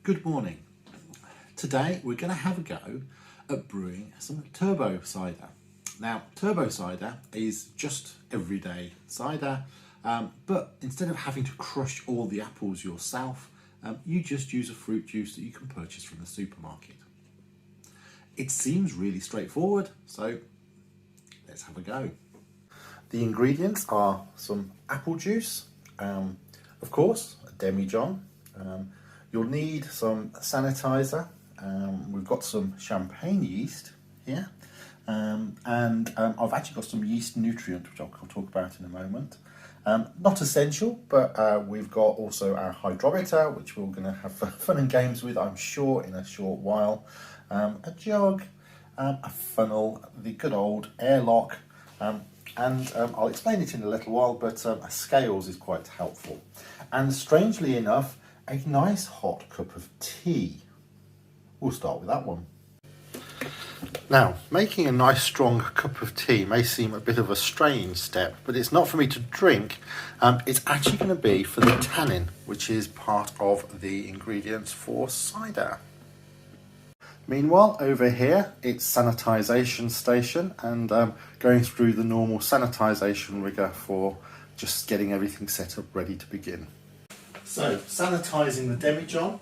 Good morning. Today we're going to have a go at brewing some Turbo Cider. Now, Turbo Cider is just everyday cider, but instead of having to crush all the apples yourself, you just use a fruit juice that you can purchase from the supermarket. It seems really straightforward, so let's have a go. The ingredients are some apple juice, of course, a demijohn. You'll need some sanitizer. We've got some champagne yeast here, and I've actually got some yeast nutrient, which I'll talk about in a moment. Not essential, but we've got also our hydrometer, which we're going to have fun and games with, I'm sure, in a short while. A jug, a funnel, the good old airlock, and I'll explain it in a little while, but a scales is quite helpful. And strangely enough, a nice hot cup of tea. We'll start with that one. Now, making a nice strong cup of tea may seem a bit of a strange step, but it's not for me to drink. It's actually going to be for the tannin, which is part of the ingredients for cider. Meanwhile, over here, it's sanitization station and going through the normal sanitization rigor for just getting everything set up ready to begin. So, sanitizing the demijohn.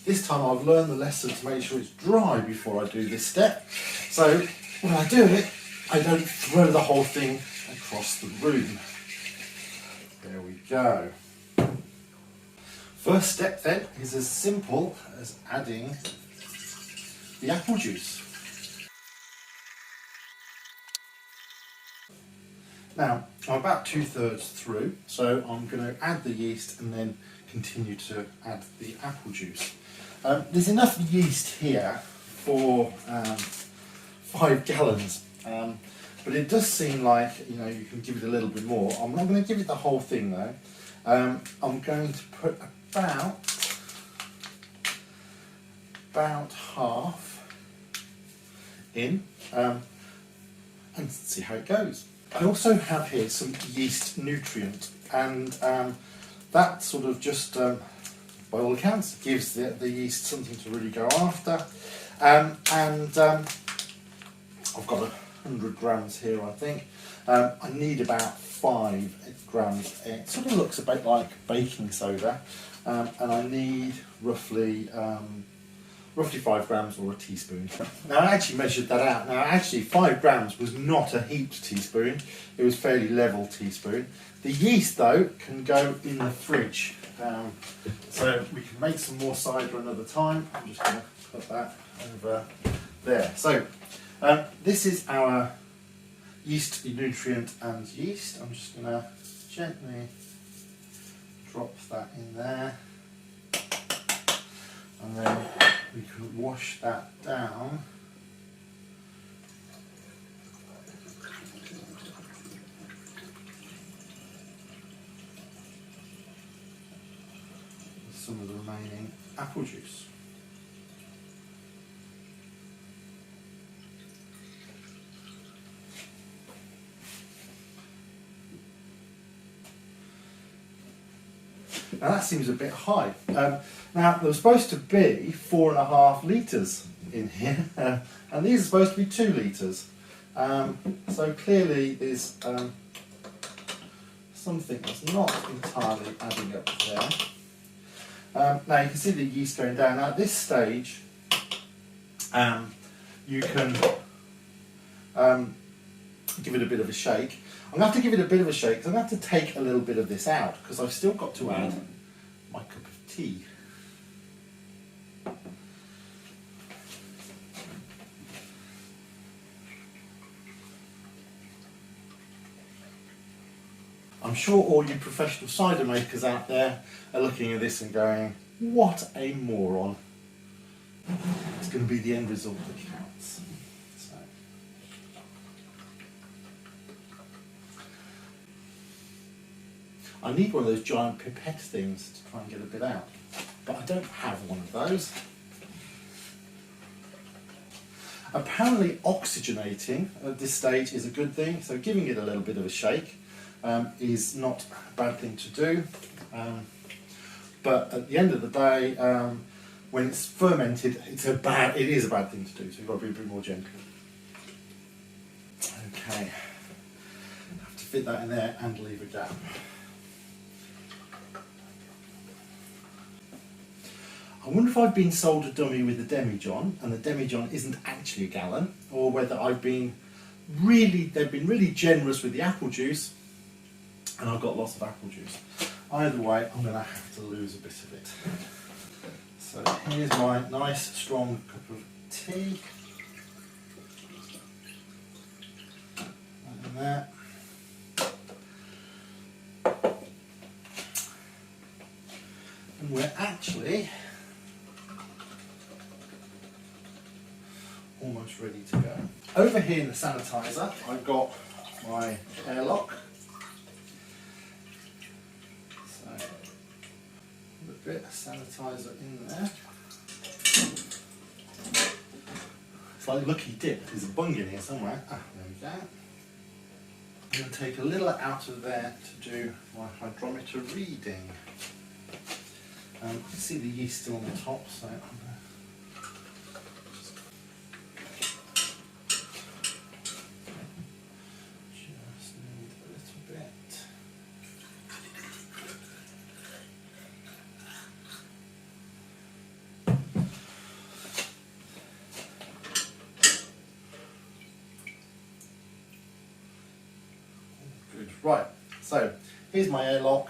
This time I've learned the lesson to make sure it's dry before I do this step. So when I do it, I don't throw the whole thing across the room. There we go. First step then is as simple as adding the apple juice. Now, I'm about 2/3 through, so I'm going to add the yeast and then continue to add the apple juice. There's enough yeast here for 5 gallons, but it does seem like you can give it a little bit more. I'm not going to give it the whole thing though. I'm going to put about half in and see how it goes. I also have here some yeast nutrient, and that sort of just, by all accounts, gives the yeast something to really go after. And I've got 100 grams here, I think. I need about 5 grams. It sort of looks a bit like baking soda, and I need roughly 5 grams or a teaspoon. Now I actually measured that out. Now actually 5 grams was not a heaped teaspoon, it was a fairly level teaspoon. The yeast though can go in the fridge, so we can make some more cider another time. I'm just going to put that over there. So this is our yeast nutrient and yeast. I'm just going to gently drop that in there, and then we can wash that down. With some of the remaining apple juice. Now that seems a bit high. Now there was supposed to be 4.5 litres in here, and these are supposed to be 2 litres. So clearly there's something that's not entirely adding up there. Now you can see the yeast going down. Now at this stage, you can give it a bit of a shake. I'm going to have to give it a bit of a shake because I'm going to have to take a little bit of this out because I've still got to add my cup of tea. I'm sure all you professional cider makers out there are looking at this and going, what a moron. It's going to be the end result that counts. So. I need one of those giant pipette things to try and get a bit out, but I don't have one of those. Apparently oxygenating at this stage is a good thing, so giving it a little bit of a shake is not a bad thing to do. But at the end of the day, when it's fermented, it is a bad thing to do, so you've got to be a bit more gentle. Okay, have to fit that in there and leave a gap. I wonder if I've been sold a dummy with the demijohn, and the demijohn isn't actually a gallon, or whether they've been really generous with the apple juice, and I've got lots of apple juice. Either way, I'm going to have to lose a bit of it. So here's my nice strong cup of tea. And that. And we're actually almost ready to go. Over here in the sanitizer, I've got my airlock. So, a bit of sanitizer in there. It's like Lucky Dip, there's a bung in here somewhere. Ah, there we go. I'm going to take a little out of there to do my hydrometer reading. You can see the yeast still on the top, so I'm going to just need a little bit. Good. Right, so here's my airlock.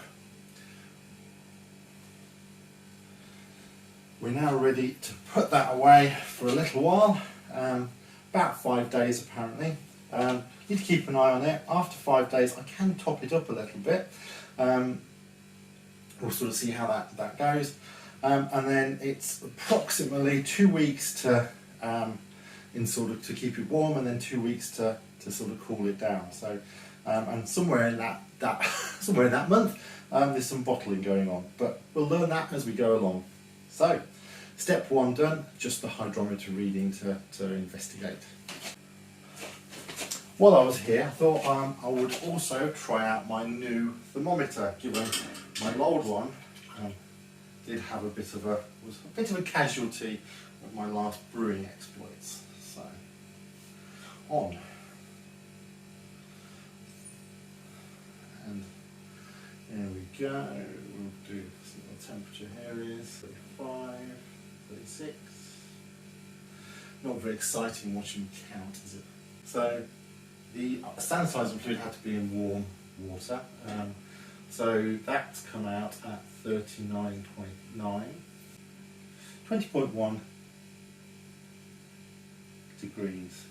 We're now ready to put that away for a little while, about 5 days apparently. Need to keep an eye on it. After 5 days I can top it up a little bit. We'll sort of see how that goes. And then it's approximately 2 weeks to to keep it warm, and then 2 weeks to sort of cool it down. So and somewhere in that month there's some bottling going on, but we'll learn that as we go along. So, step 1 done, just the hydrometer reading to investigate. While I was here, I thought I would also try out my new thermometer, given my old one did have was a bit of a casualty of my last brewing exploits. So, on. And there we go. We'll do see what the temperature here is. 35, 36. Not very exciting watching count, is it? So the sanitizer fluid had to be in warm water. So that's come out at 39.9, 20.1 degrees.